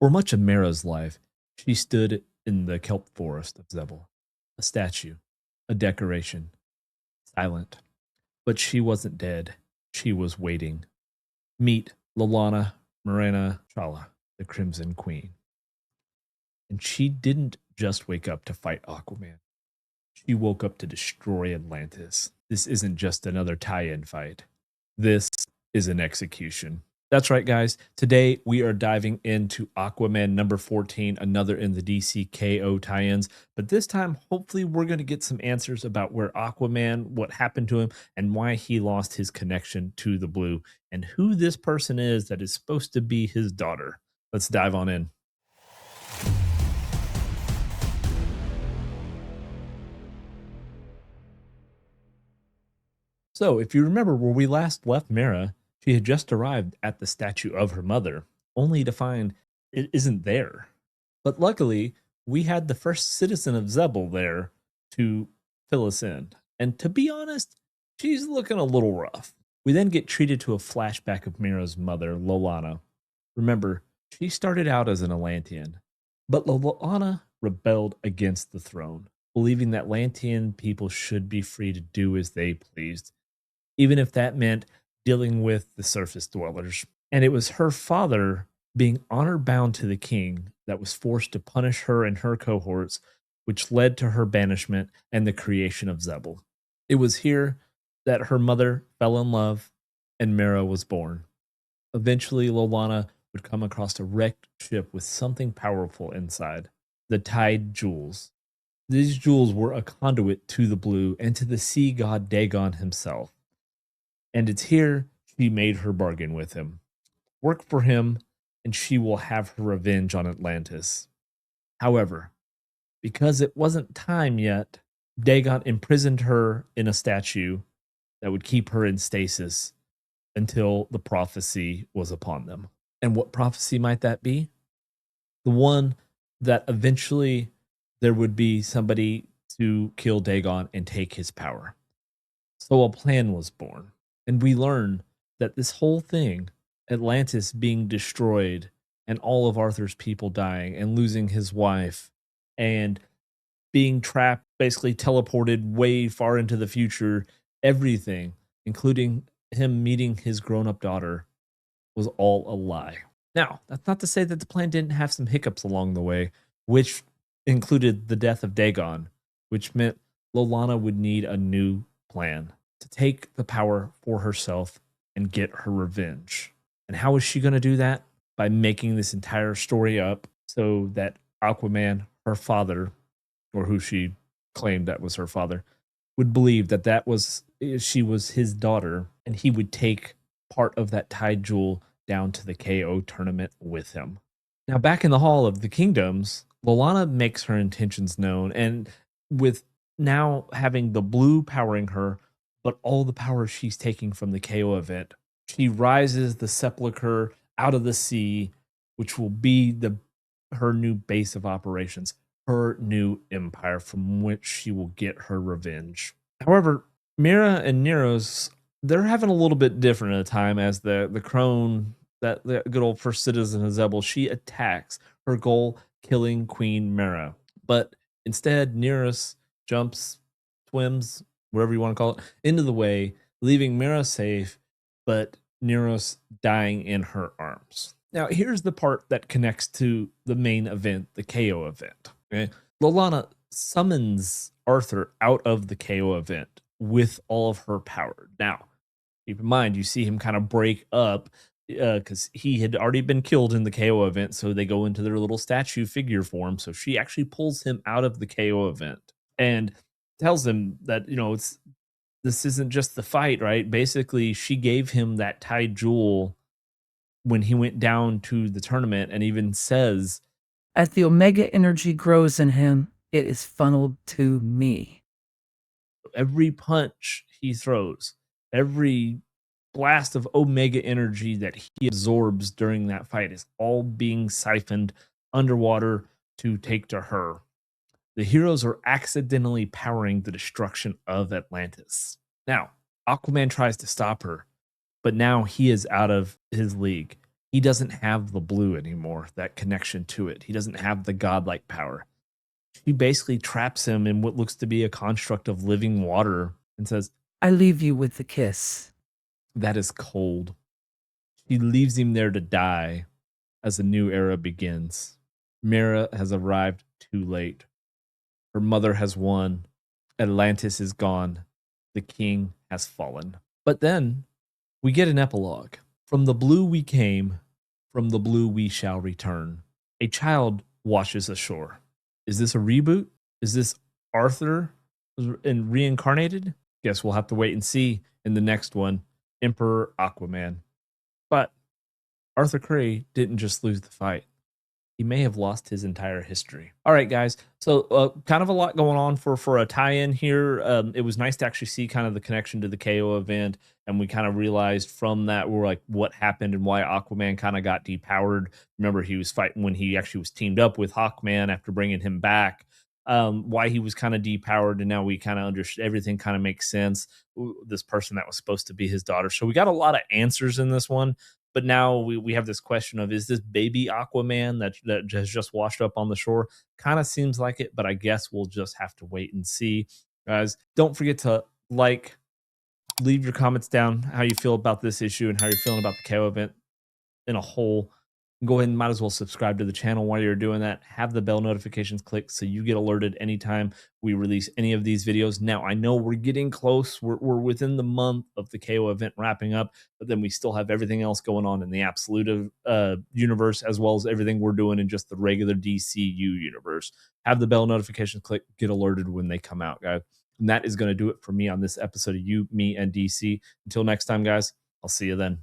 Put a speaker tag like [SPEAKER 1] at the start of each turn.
[SPEAKER 1] For much of Mara's life, she stood in the kelp forest of Xebel, a statue, a decoration, silent. But she wasn't dead. She was waiting. Meet Lolanna Morena Chala, the Crimson Queen. And she didn't just wake up to fight Aquaman. She woke up to destroy Atlantis. This isn't just another tie-in fight. This is an execution. That's right, guys. Today we are diving into Aquaman number 14, another in the DC KO tie-ins. But this time, hopefully, we're going to get some answers about where Aquaman, what happened to him, and why he lost his connection to the blue, and who this person is that is supposed to be his daughter. Let's dive on in. So, if you remember where we last left Mara, she had just arrived at the statue of her mother, only to find it isn't there. But luckily, we had the first citizen of Xebel there to fill us in. And to be honest, she's looking a little rough. We then get treated to a flashback of Mira's mother, Lolanna. Remember, she started out as an Atlantean, but Lolanna rebelled against the throne, believing that Atlantean people should be free to do as they pleased, even if that meant dealing with the surface dwellers. And it was her father, being honor bound to the king, that was forced to punish her and her cohorts, which led to her banishment and the creation of Xebel. It was here that her mother fell in love and Mara was born. Eventually, Lolanna would come across a wrecked ship with something powerful inside, the Tide Jewels. These jewels were a conduit to the blue and to the sea god Dagon himself. And it's here she made her bargain with him. Work for him, and she will have her revenge on Atlantis. However, because it wasn't time yet, Dagon imprisoned her in a statue that would keep her in stasis until the prophecy was upon them. And what prophecy might that be? The one that eventually there would be somebody to kill Dagon and take his power. So a plan was born. And we learn that this whole thing, Atlantis being destroyed and all of Arthur's people dying and losing his wife and being trapped, basically teleported way far into the future, everything, including him meeting his grown-up daughter, was all a lie. Now, that's not to say that the plan didn't have some hiccups along the way, which included the death of Dagon, which meant Lolanna would need a new plan to take the power for herself and get her revenge. And how is she going to do that? By making this entire story up so that Aquaman, her father, or who she claimed that was her father, would believe that she was his daughter, and he would take part of that Tide Jewel down to the KO tournament with him. Now, back in the Hall of the Kingdoms, Lolanna makes her intentions known, and with now having the blue powering her, but all the power she's taking from the KO event, she rises the Sepulchre out of the sea, which will be her new base of operations, her new empire from which she will get her revenge. However, Mira and Neros, they're having a little bit different at a time as the crone, that the good old first citizen of Xebel, she attacks, her goal killing Queen Mara. But instead, Neros jumps, swims, whatever you want to call it, into the way, leaving Mara safe, but Neros dying in her arms. Now, here's the part that connects to the main event, the KO event. Okay? Lolanna summons Arthur out of the KO event with all of her power. Now, keep in mind, you see him kind of break up because he had already been killed in the KO event, so they go into their little statue figure form. So she actually pulls him out of the KO event and tells him that, this isn't just the fight, right? Basically, she gave him that Tide Jewel when he went down to the tournament, and even says,
[SPEAKER 2] as the Omega energy grows in him, it is funneled to me.
[SPEAKER 1] Every punch he throws, every blast of Omega energy that he absorbs during that fight is all being siphoned underwater to take to her. The heroes are accidentally powering the destruction of Atlantis. Now, Aquaman tries to stop her, but now he is out of his league. he doesn't have the blue anymore, that connection to it. He doesn't have the godlike power. She basically traps him in what looks to be a construct of living water and says,
[SPEAKER 2] I leave you with the kiss.
[SPEAKER 1] that is cold. She leaves him there to die as a new era begins. Mera has arrived too late. Her mother has won. Atlantis is gone. The king has fallen. But then we get an epilogue. From the blue we came, from the blue we shall return. A child washes ashore. Is this a reboot? Is this Arthur and reincarnated? Guess we'll have to wait and see in the next one, Emperor Aquaman. But Arthur Curry didn't just lose the fight. He may have lost his entire history. All right, guys. So kind of a lot going on for a tie-in here. It was nice to actually see kind of the connection to the KO event, and we kind of realized from that we're like what happened and why Aquaman kind of got depowered. Remember, he was fighting when he actually was teamed up with Hawkman after bringing him back. Why he was kind of depowered, and now we kind of understand everything. Kind of makes sense. This person that was supposed to be his daughter. So we got a lot of answers in this one. But now we have this question of, is this baby Aquaman that has just washed up on the shore? Kind of seems like it, but I guess we'll just have to wait and see. Guys, don't forget to leave your comments down, how you feel about this issue and how you're feeling about the KO event in a whole. Go ahead and might as well subscribe to the channel while you're doing that. Have the bell notifications clicked so you get alerted anytime we release any of these videos. Now, I know we're getting close. We're within the month of the KO event wrapping up, but then we still have everything else going on in the Absolute universe, as well as everything we're doing in just the regular DCU universe. Have the bell notifications clicked, get alerted when they come out, guys. And that is going to do it for me on this episode of You, Me, and DC. Until next time, guys, I'll see you then.